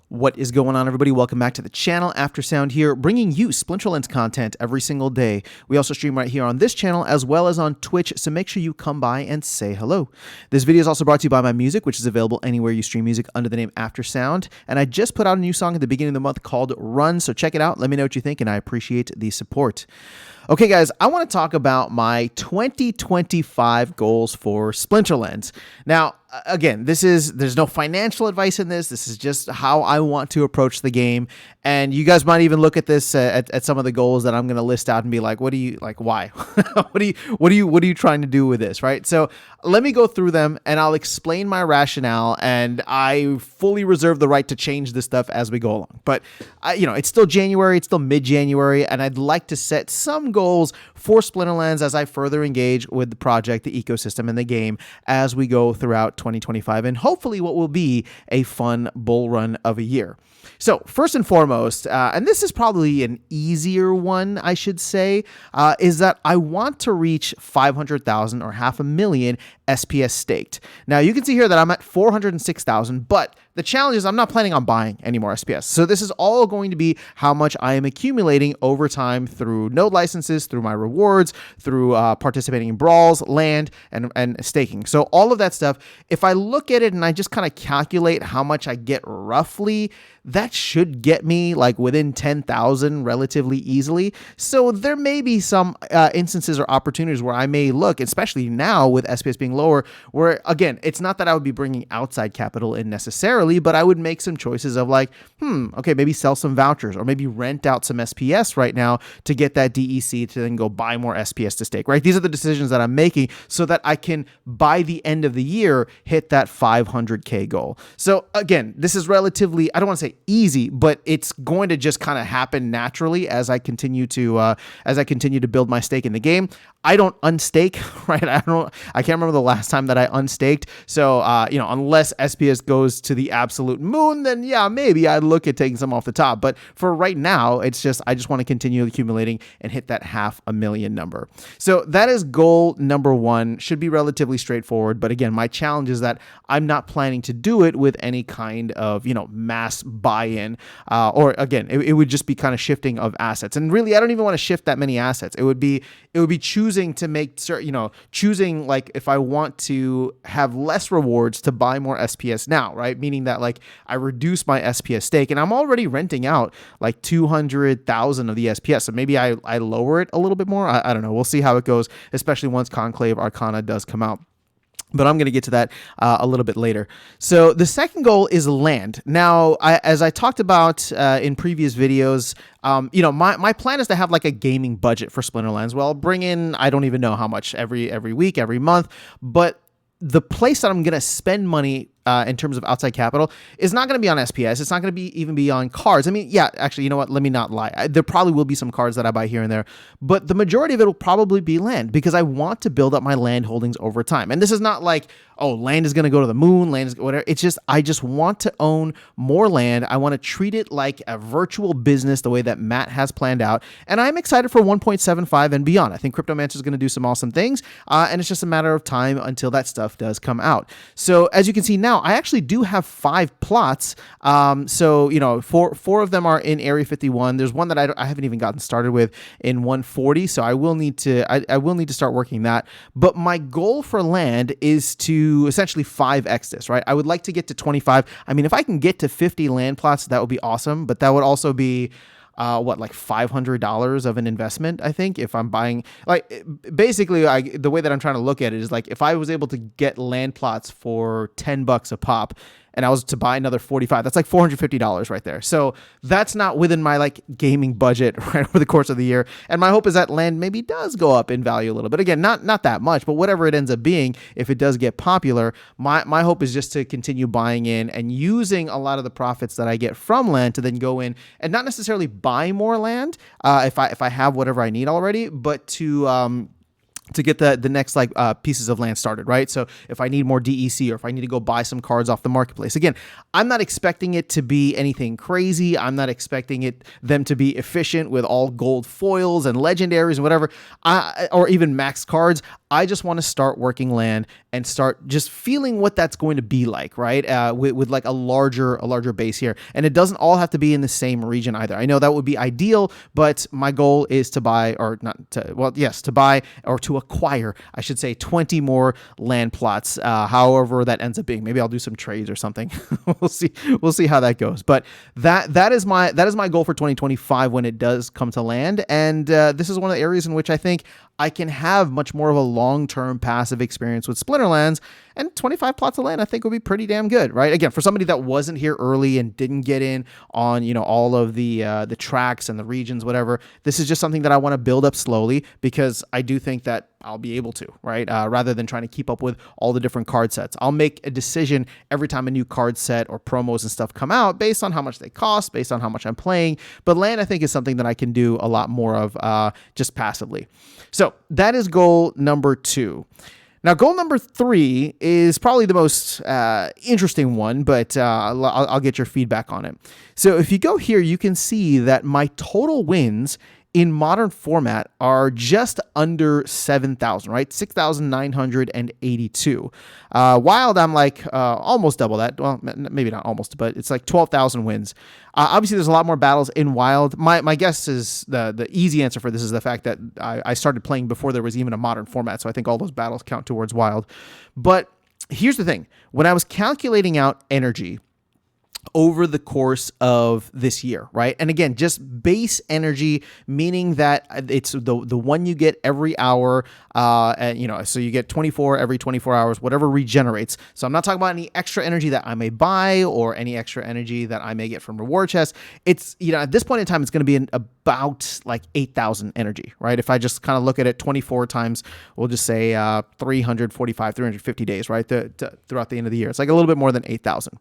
What is going on, everybody? Welcome back to the channel. Aftersound here, bringing you Splinterlands content every single day. We also stream right here on this channel as well as on Twitch, so make sure you come by and say hello. This video is also brought to you by my music, which is available anywhere you stream music under the name Aftersound. And I just put out a new song at the beginning of the month called Run, so check it out. Let me know what you think, and I appreciate the support. Okay, guys, I want to talk about my 2025 goals for Splinterlands. Now, again, there's no financial advice in this. This is just how I want to approach the game. And you guys might even look at this at some of the goals that I'm going to list out and be like, why? what are you trying to do with this, right? So let me go through them and I'll explain my rationale, and I fully reserve the right to change this stuff as we go along. But it's still January, it's still mid-January, and I'd like to set some goals for Splinterlands as I further engage with the project, the ecosystem, and the game as we go throughout 2025, and hopefully what will be a fun bull run of a year. So first and foremost, and this is probably an easier one, I should say, is that I want to reach 500,000 or 500,000 SPS staked. Now you can see here that I'm at 406,000, but the challenge is I'm not planning on buying any more SPS. So this is all going to be how much I am accumulating over time through node licenses, through my rewards, through participating in brawls, land, and staking. So all of that stuff, if I look at it and I just kind of calculate how much I get roughly, that should get me like within 10,000 relatively easily. So there may be some instances or opportunities where I may look, especially now with SPS being lower, where again, it's not that I would be bringing outside capital in necessarily, but I would make some choices of like, okay, maybe sell some vouchers or maybe rent out some SPS right now to get that DEC to then go buy more SPS to stake, right? These are the decisions that I'm making so that I can, by the end of the year, hit that 500K goal. So again, this is relatively, I don't want to say easy, but it's going to just kind of happen naturally as I continue to build my stake in the game. I don't unstake, right? I can't remember the last time that I unstaked. So, unless SPS goes to the absolute moon, then yeah, maybe I'd look at taking some off the top. But for right now, it's just, I just want to continue accumulating and hit that 500,000 number. So that is goal number one. Should be relatively straightforward. But again, my challenge is that I'm not planning to do it with any kind of, mass buy-in, or again, it would just be kind of shifting of assets. And really, I don't even want to shift that many assets. It would be choosing to make certain, choosing like if I want to have less rewards to buy more SPS now, right? Meaning that like I reduce my SPS stake, and I'm already renting out like 200,000 of the SPS. So maybe I lower it a little bit more. I don't know. We'll see how it goes, especially once Conclave Arcana does come out. But I'm going to get to that a little bit later. So the second goal is land. Now, as I talked about in previous videos, my plan is to have like a gaming budget for Splinterlands. Well, I'll bring in, I don't even know how much every week, every month, but the place that I'm going to spend money in terms of outside capital is not going to be on SPS. It's not going to even be on cards. I mean, yeah, actually, you know what? Let me not lie. There probably will be some cards that I buy here and there, but the majority of it will probably be land because I want to build up my land holdings over time. And this is not like, oh, land is going to go to the moon, land is whatever. It's just, I just want to own more land. I want to treat it like a virtual business the way that Matt has planned out. And I'm excited for 1.75 and beyond. I think Cryptomancer is going to do some awesome things. And it's just a matter of time until that stuff does come out. So as you can see now, I actually do have 5 plots. So, four of them are in Area 51. There's one that I haven't even gotten started with in 140. So I will need to start working that. But my goal for land is to essentially 5x this, right? I would like to get to 25. I mean, if I can get to 50 land plots, that would be awesome. But that would also be like $500 of an investment, I think, if I'm buying, like, basically, the way that I'm trying to look at it is like, if I was able to get land plots for $10 a pop, and I was to buy another 45, that's like $450 right there. So that's not within my like gaming budget right over the course of the year. And my hope is that land maybe does go up in value a little bit. Again, not that much, but whatever it ends up being, if it does get popular, my hope is just to continue buying in and using a lot of the profits that I get from land to then go in and not necessarily buy more land if I have whatever I need already, but to get the next like pieces of land started, right? So if I need more DEC or if I need to go buy some cards off the marketplace, again, I'm not expecting it to be anything crazy. I'm not expecting them to be efficient with all gold foils and legendaries and whatever, or even max cards. I just want to start working land and start just feeling what that's going to be like, right? With like a larger base here. And it doesn't all have to be in the same region either. I know that would be ideal, but my goal is to buy, or not to, well, yes, to buy or to acquire, I should say, 20 more land plots, however that ends up being. Maybe I'll do some trades or something. We'll see how that goes. But that is my goal for 2025 when it does come to land. And this is one of the areas in which I think I can have much more of a long-term passive experience with Splinterlands, and 25 plots of land I think would be pretty damn good, right? Again, for somebody that wasn't here early and didn't get in on, you know, all of the tracks and the regions, whatever, this is just something that I want to build up slowly because I do think that I'll be able to, right? Rather than trying to keep up with all the different card sets. I'll make a decision every time a new card set or promos and stuff come out based on how much they cost, based on how much I'm playing. But land, I think, is something that I can do a lot more of just passively. So that is goal number 2. Now, goal number 3 is probably the most interesting one, but I'll get your feedback on it. So if you go here, you can see that my total wins in modern format are just under 7,000, right? 6,982. Wild, I'm like almost double that. Well, maybe not almost, but it's like 12,000 wins. Obviously, there's a lot more battles in Wild. My guess is the easy answer for this is the fact that I started playing before there was even a modern format, so I think all those battles count towards Wild. But here's the thing. When I was calculating out energy over the course of this year, right? And again, just base energy, meaning that it's the one you get every hour, and, you know, so you get 24 every 24 hours, whatever regenerates. So I'm not talking about any extra energy that I may buy or any extra energy that I may get from reward chests. It's, you know, at this point in time, it's going to be about like 8,000 energy, right? If I just kind of look at it 24 times, we'll just say 350 days, right? Throughout the end of the year. It's like a little bit more than 8,000.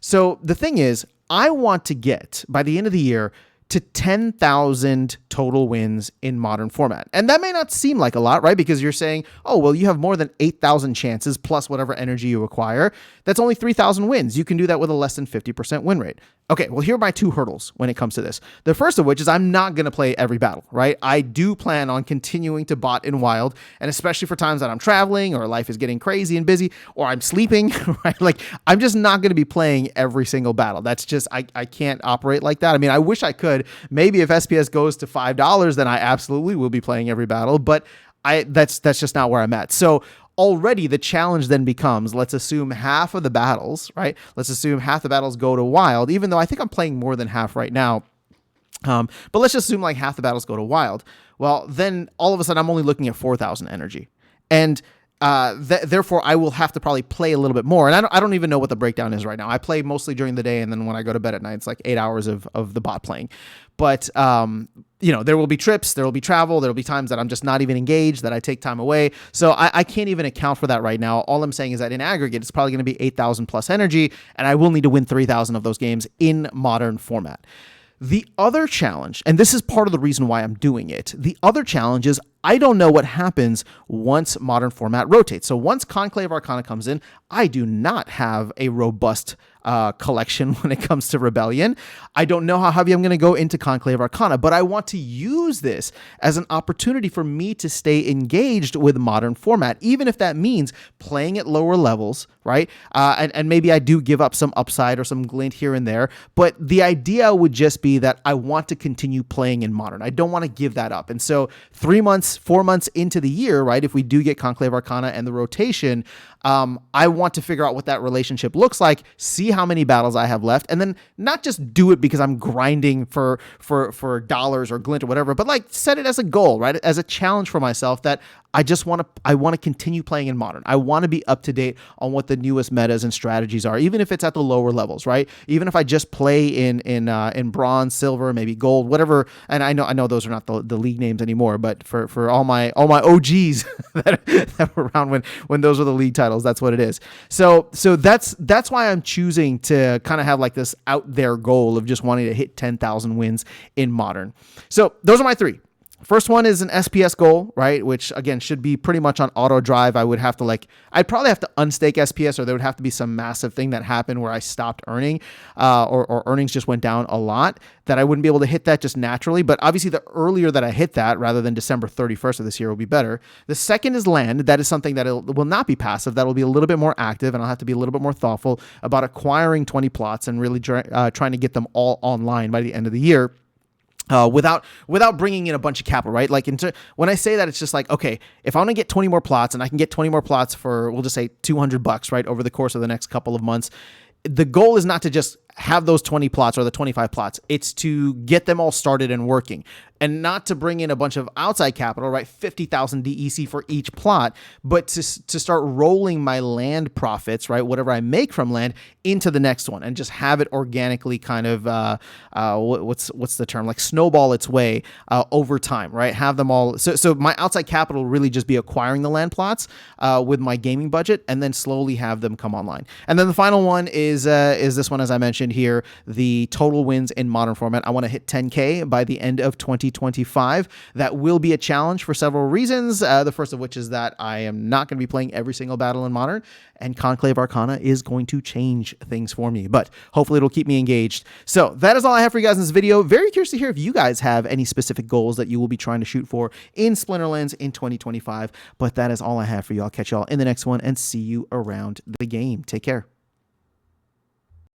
So the thing is, I want to get, by the end of the year, to 10,000 total wins in modern format. And that may not seem like a lot, right? Because you're saying, oh, well, you have more than 8,000 chances plus whatever energy you acquire. That's only 3,000 wins. You can do that with a less than 50% win rate. Okay, well, here are my 2 hurdles when it comes to this. The first of which is I'm not going to play every battle, right? I do plan on continuing to bot in Wild, and especially for times that I'm traveling or life is getting crazy and busy or I'm sleeping, right? Like, I'm just not going to be playing every single battle. That's just, I can't operate like that. I mean, I wish I could. Maybe if SPS goes to $5, then I absolutely will be playing every battle, but that's just not where I'm at. So already the challenge then becomes, let's assume half of the battles, right? Let's assume half the battles go to Wild, even though I think I'm playing more than half right now. But let's just assume like half the battles go to Wild. Well, then all of a sudden I'm only looking at 4,000 energy. And therefore, I will have to probably play a little bit more. And I don't even know what the breakdown is right now. I play mostly during the day, and then when I go to bed at night, it's like 8 hours of the bot playing. But, you know, there will be trips, there will be travel, there will be times that I'm just not even engaged, that I take time away. So I can't even account for that right now. All I'm saying is that in aggregate, it's probably going to be 8,000 plus energy, and I will need to win 3,000 of those games in modern format. The other challenge, and this is part of the reason why I'm doing it, the other challenge is I don't know what happens once modern format rotates. So once Conclave Arcana comes in, I do not have a robust collection when it comes to Rebellion. I don't know how heavy I'm going to go into Conclave Arcana, but I want to use this as an opportunity for me to stay engaged with modern format, even if that means playing at lower levels, right? And maybe I do give up some upside or some glint here and there, but the idea would just be that I want to continue playing in modern. I don't want to give that up. And so 3 months, 4 months into the year, right, if we do get Conclave Arcana and the rotation, I want to figure out what that relationship looks like, see how many battles I have left, and then not just do it because I'm grinding for dollars or glint or whatever, but like set it as a goal, right? As a challenge for myself that I want to continue playing in modern. I want to be up to date on what the newest metas and strategies are, even if it's at the lower levels, right? Even if I just play in bronze, silver, maybe gold, whatever. And I know those are not the league names anymore, but for all my OGs that were around when those were the league titles, that's what it is. So that's why I'm choosing to kind of have like this out there goal of just wanting to hit 10,000 wins in modern. So those are my 3. First one is an SPS goal, right? Which again should be pretty much on auto drive. I'd probably have to unstake SPS, or there would have to be some massive thing that happened where I stopped earning, or earnings just went down a lot, that I wouldn't be able to hit that just naturally. But obviously, the earlier that I hit that, rather than December 31st of this year, will be better. The second is land. That is something that will not be passive. That will be a little bit more active, and I'll have to be a little bit more thoughtful about acquiring 20 plots and really trying to get them all online by the end of the year. Without bringing in a bunch of capital, right? Like when I say that, it's just like, okay, if I want to get 20 more plots, and I can get 20 more plots for, we'll just say $200, right, over the course of the next couple of months, the goal is not to just have those 20 plots or the 25 plots. It's to get them all started and working, and not to bring in a bunch of outside capital, right? 50,000 DEC for each plot, but to start rolling my land profits, right? Whatever I make from land into the next one, and just have it organically kind of, what's the term? Like snowball its way over time, right? Have them all. So my outside capital really just be acquiring the land plots with my gaming budget, and then slowly have them come online. And then the final one is this one, as I mentioned here, the total wins in modern format. I want to hit 10K by the end of 2025. That will be a challenge for several reasons. The first of which is that I am not going to be playing every single battle in modern, and Conclave Arcana is going to change things for me, but hopefully it'll keep me engaged. So that is all I have for you guys in this video. Very curious to hear if you guys have any specific goals that you will be trying to shoot for in Splinterlands in 2025, but that is all I have for you. I'll catch y'all in the next one and see you around the game. Take care.